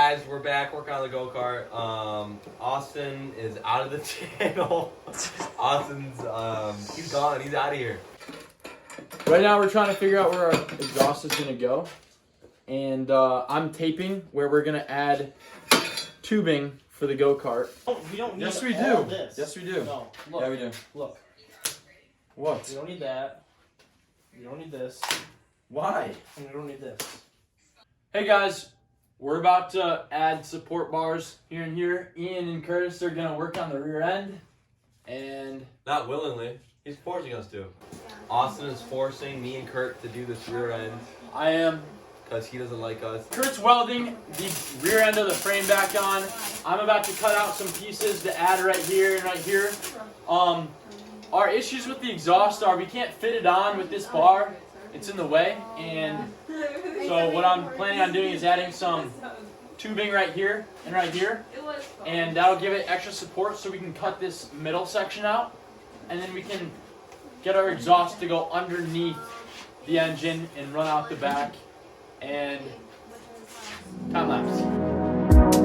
guys, we're back working on the go-kart. Austin is out of the channel. Austin's, he's gone. He's out of here. Right now we're trying to figure out where our exhaust is going to go. And I'm taping where we're going to add tubing for the go-kart. Oh, we don't need Yes, we all do. This. Yes, we do. No, look. Yeah, we do. Look. What? We don't need that. We don't need this. Why? And we don't need this. Hey guys, we're about to add support bars here and here. Ian and Curtis are going to work on the rear end. And Not willingly. He's forcing us to. Austin is forcing me and Kurt to do this rear end I am. because he doesn't like us. Kurt's welding the rear end of the frame back on. I'm about to cut out some pieces to add right here and right here. Our issues with the exhaust are we can't fit it on with this bar. It's in the way. And so what I'm planning on doing is adding some tubing right here and right here. And that'll give it extra support so we can cut this middle section out. And then we can get our exhaust to go underneath the engine and run out the back. And time lapse.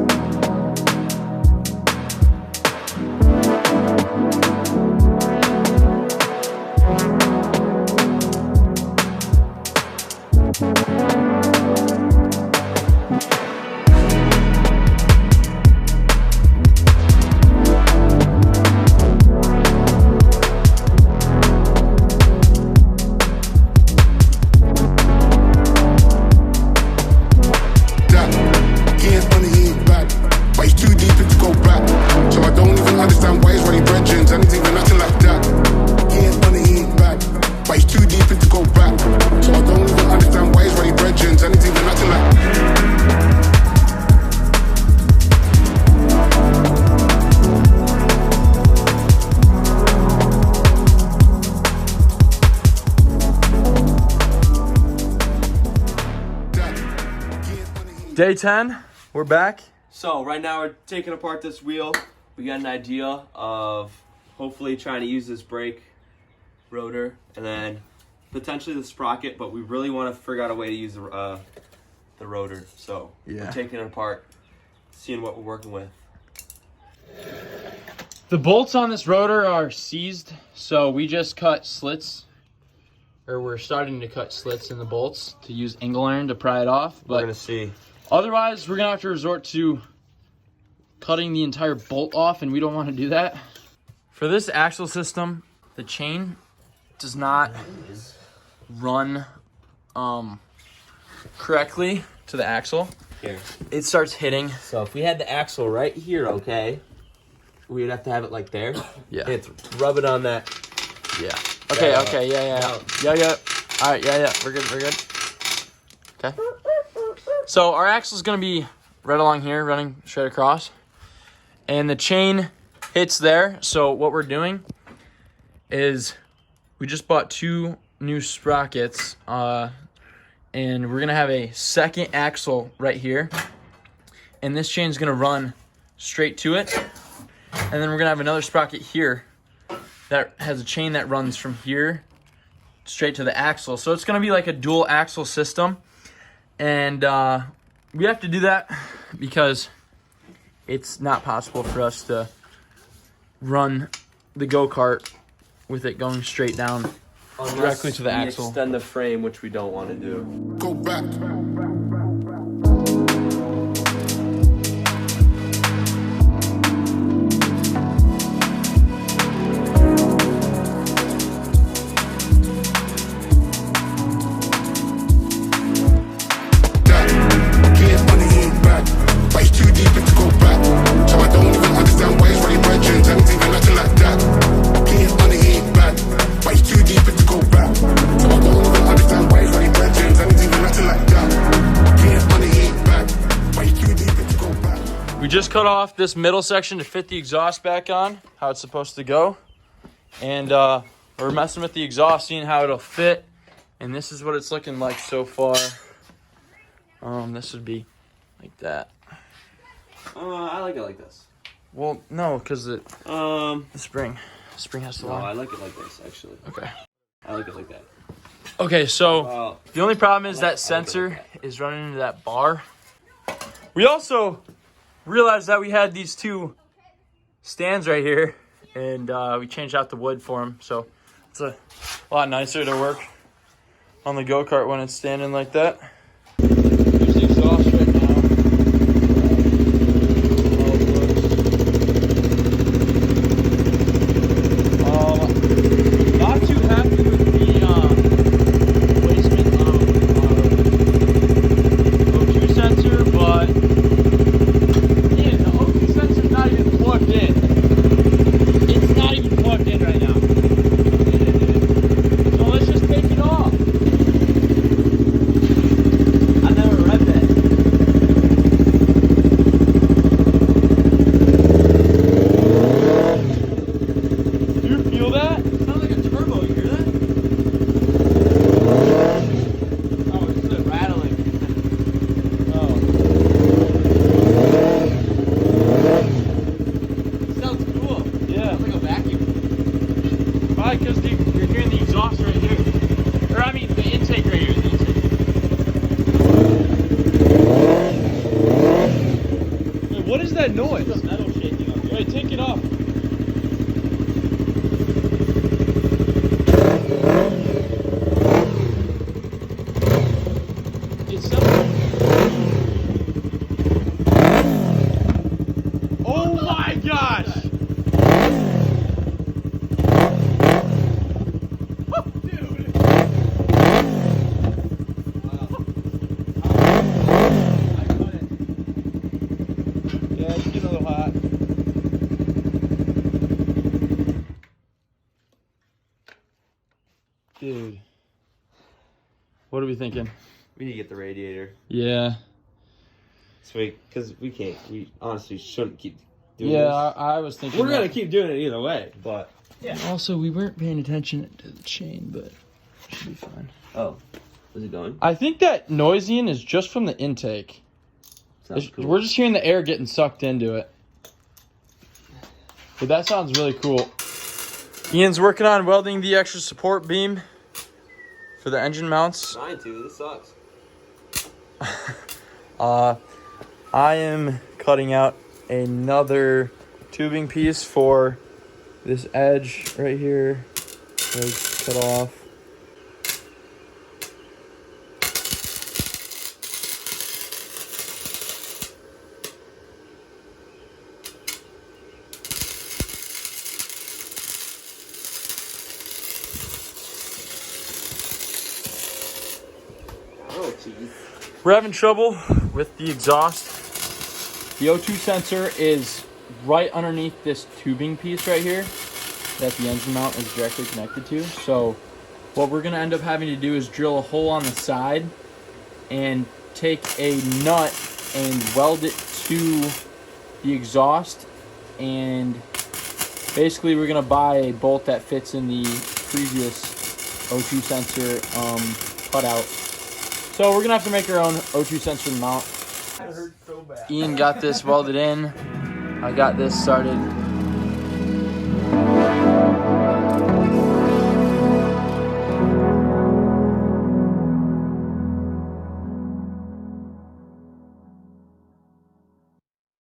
Day 10, we're back. So right now we're taking apart this wheel. We got an idea of hopefully trying to use this brake rotor and then potentially the sprocket, but we really want to figure out a way to use the rotor. So we're taking it apart, seeing what we're working with. The bolts on this rotor are seized, so we just cut slits, or we're starting to cut slits in the bolts to use angle iron to pry it off. We're But gonna see. otherwise, we're gonna have to resort to cutting the entire bolt off, and we don't want to do that. For this axle system, the chain does not run correctly to the axle. Here. It starts hitting. So if we had the axle right here, okay, we'd have to have it like there. Yeah. It's rub it on that. Yeah. Okay, Yeah. okay, yeah. All right, yeah, we're good. Okay. So our axle is gonna be right along here, running straight across, and the chain hits there. So what we're doing is we just bought 2 new sprockets, and we're gonna have a second axle right here, and this chain's gonna run straight to it, and then we're gonna have another sprocket here that has a chain that runs from here straight to the axle. So it's gonna be like a dual axle system. And we have to do that because it's not possible for us to run the go-kart with it going straight down directly to the axle. Extend the frame, which we don't want to do. Go back. We just cut off this middle section to fit the exhaust back on, how it's supposed to go. And we're messing with the exhaust, seeing how it'll fit. And this is what it's looking like so far. This would be like that. I like it like this. Well, no, because the spring has to No, line. I like it like this, actually. Okay. I like it like that. Okay, so the only problem is I that like it like sensor that. is running into that bar. We also realized that we had these two stands right here, and we changed out the wood for them, so it's a lot nicer to work on the go-kart when it's standing like that. Here's the exhaust right now. Not too happy with the placement of O2 sensor, but yeah, the O2 sensor's not even plugged in. It's not even plugged in right now. So let's just take it off. I never read that. Do you feel that? It sounds like a turbo. You hear that? Oh, it's the rattling. Oh. It sounds cool. Yeah. Sounds like a vacuum. Probably because you're hearing the exhaust right here. Or I mean the intake right here. The intake. Wait, what is that noise? It's the metal shaking up here. Wait, take it off. It sounds. Oh my gosh! Dude! I got it. Yeah, it's getting a little hot. Dude. What are we thinking? We need to get the radiator. Yeah. Sweet, because we can't. We honestly shouldn't keep doing Yeah, this. I was thinking. We're that. gonna keep doing it either way, but Also, we weren't paying attention to the chain, but it should be fine. oh, is it going? I think that noising is just from the intake. Sounds cool. We're just hearing the air getting sucked into it. But that sounds really cool. Ian's working on welding the extra support beam for the engine mounts. Trying to. This sucks. I am cutting out another tubing piece for this edge right here. Let's cut off. Oh, geez. We're having trouble with the exhaust. The O2 sensor is right underneath this tubing piece right here that the engine mount is directly connected to. So what we're gonna end up having to do is drill a hole on the side and take a nut and weld it to the exhaust, and basically we're gonna buy a bolt that fits in the previous O2 sensor cutout. So we're gonna have to make our own O2 sensor mount. Ian got this welded in. I got this started